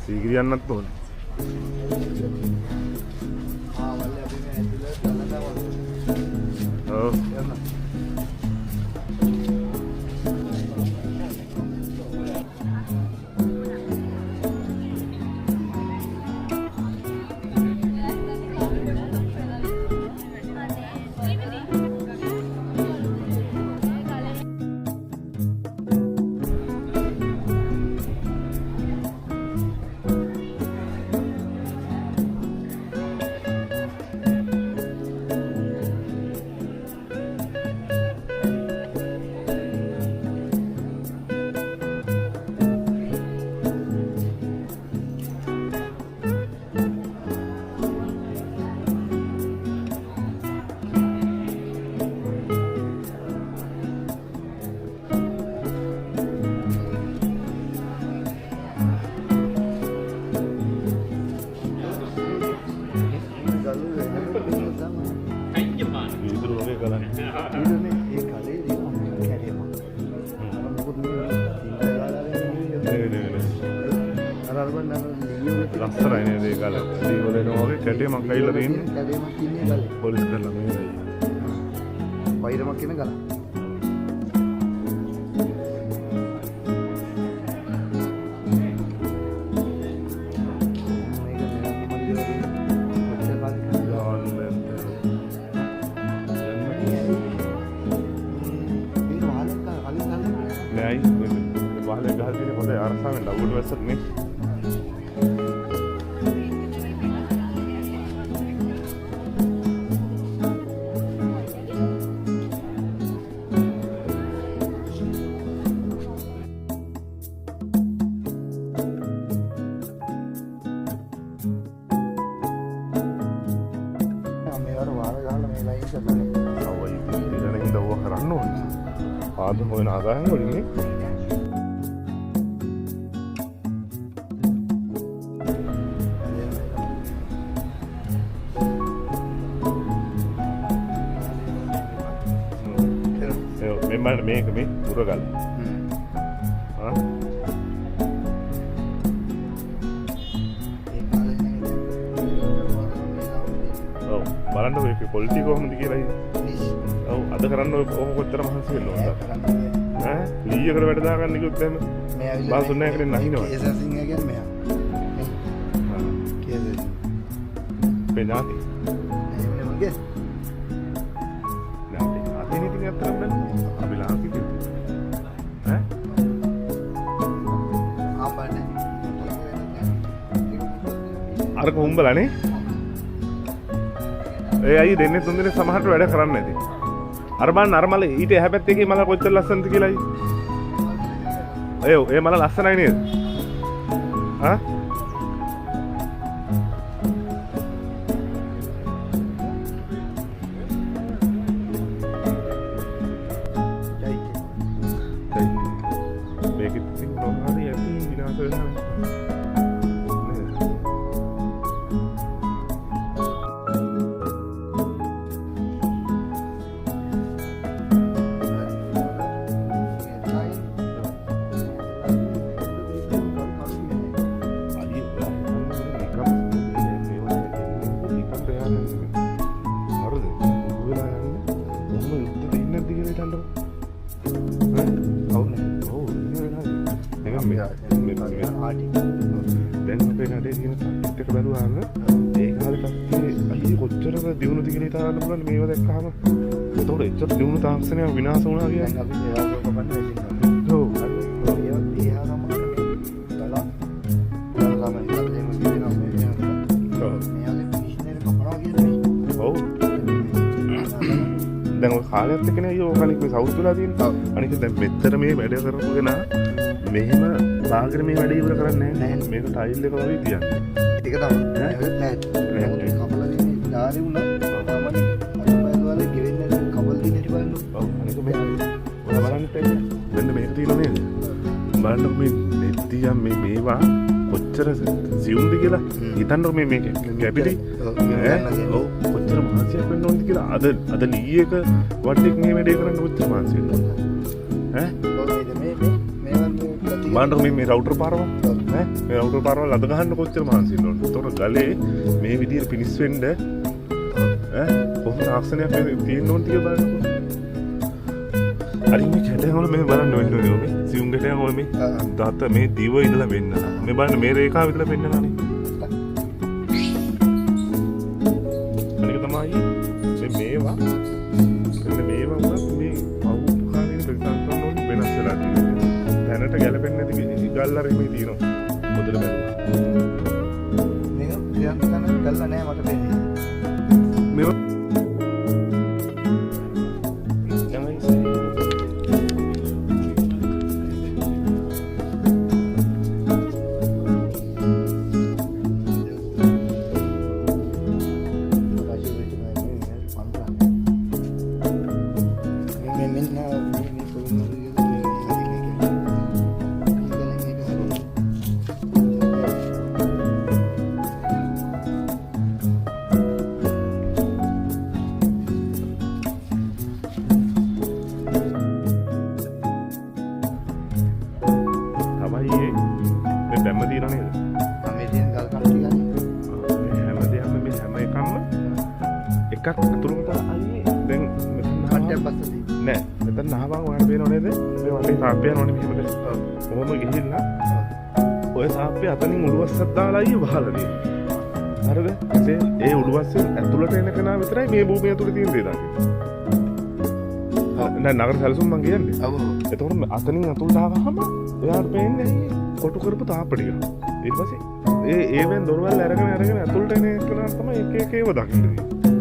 සීගිරි යන්නත් ඕනේ. ඔව්. ලස්සනයි නේද ඒ ගල. දීවල එනවා වගේ කැටේමක් ඇවිල්ලා තියෙන්නේ. කැටේමක් ඉන්නේ ගලේ. පොලිස් කරලා මේ වෛරමක් කියන ගල. නෑයි වහලේ ගහලා තියෙන පොඩි අරසාවෙන් ලවුඩ් වැස්සක් නේ. ආද හොයන ආදායම් වලින් නේ මෙන්න මේක මේ උරගල් ඔව් බලන්න ඔය ක්වොලිටි කොහොමද කියලා ඔව් අද කරන්න ඔය කොච්චර මහන්සි වෙනවද ඈ ලීයකට වැඩ දාගන්න කිව්වොත් එහෙම බා සුන්නෑ කරේ නැහිනවා ඒ සසින් කියන්නේ මෙයා කීයද පෙනාති එන්නේ මගේ නැති අතින් ඉතින් අත්තරම් බෑ අපි ලාංකි කිව්වේ ඈ ආපන්නේ අර කොහොඹලානේ ඒ අය දෙන්නේ තුන් දෙනෙක් සමහරට වැඩ කරන්නේ නැති අර බලන්න අර මල ඊට එහා පැත්තේ එකේ මල කොච්චර ලස්සනද කියලා අය ඒ මල ලස්සනයි නේද ආ මේක ඉතින් මොනවද යටි විනාශ වෙනවා දැන් අපේ නඩේ තියෙන සබ්ජෙක්ට් එක බලුවාම ඒ කාලේ කට්ටිය අයියේ කොච්චරද දිනුනද කියලා හිතාගන්න පුළුවන් මේව දැක්කහම ඒතකොට එච්චර දිනුන තාක්ෂණය විනාශ වුණා කියන්නේ අපි ඒක කපන්න වෙන්නේ ඔව් ඒවා දිහා ගමන ගලා දැන් ඔය කාලයත් එක්කනේ අයියෝ කලින් මේ සවුත් වෙලා තියෙනවා අනික දැන් මෙතර මේ වැඩ කරපු කෙනා මෙහෙම බාගර මේ වැඩ ඉවර කරන්නේ නැහැ මේක ටයිල් එක වගේ තියන්නේ ඒක තමයි නෑ කපලා දිනේ ධාරි වුණා තමයි අර වල ගෙවෙන්නේ කබල් දිනේ බලන්න ඔව් අනික මේ ඔය බලන්න තේරෙන්නේ මෙන්න මේක තියෙනවා නේද බලන්න මේ නෙත්තියම් මේවා කොච්චර සියුම්ද කියලා හිතන්නකො මේ මේක කැපිලි ඔව් කොච්චර මාසියක් වෙන්න ඕනද කියලා අද ලී එක වට්ටෙක් මේ වැඩේ කරන්න කොච්චර මාසියක් වෙනවද ඈ බලන්න මේ රවුටර් පාරම ඈ මේ අවුරුදු පාරවල් අද ගහන්න කොච්චර මහන්සි වෙනවද? ඒතකොට ගලේ මේ විදියට පිනිස් වෙන්න ඈ කොහොමද ආක්ෂණයක් තියෙන්න ඕන ටික බලන්නකෝ. අර මේ කැටයන් වල මේ බලන්න වෙන්නේ මේ සියුම් කැටයන් වල මේ දත මේ දිව ඉඳලා වෙන්න. මේ බලන්න මේ රේඛාව ඉඳලා වෙන්නනානේ. අනික තමයි මේවා මේවා වුණත් මේ අවුරුදු කාලේ ප්‍රතිසංස්කරණ වල වෙනස් වෙලා තියෙනවා. දැනට ගැලපෙන්නේ නැති ගල් අර මේ තියෙනවා. මොදල බැලුවා. මේක ප්‍රියංකන ගල්ලා නෑ මට පේන්නේ. මේවා දැම්ම තියෙනවා නේද? මේ තියෙන ගල් කණු ටික මේ හැමදේම මේ හැම එකක්ම එකක් අතුරුම තමයි දැන් මෙතන හට්ටයක් පස්සදී නෑ මෙතන නහවන් ඔයාලට පේනව නේද? මේ වටේ සාප්පය යනවනේ මෙහෙමද? කොහොම ගිහිල්ලා ඔය සාප්පය අතනින් උළුවස්සක් දාලා අයියේ වහලා තියෙනවා. හරිද? ඒ උළුවස්සේ ඇතුළට එන කෙනා විතරයි මේ භූමිය ඇතුළේ තියෙන දේ දකින්නේ. නෑ නගර සැලසුම් මං කියන්නේ. ඔව්. එතකොට අතනින් අතුළට ආවහම ඔයාලට පේන්නේ කොටු කරපු තාප්ප ටික. ඊට පස්සේ ඒවෙන් දොරවල් අරගෙන ඇතුළට එන එක තමයි එක එක ඒවා දකින්නේ.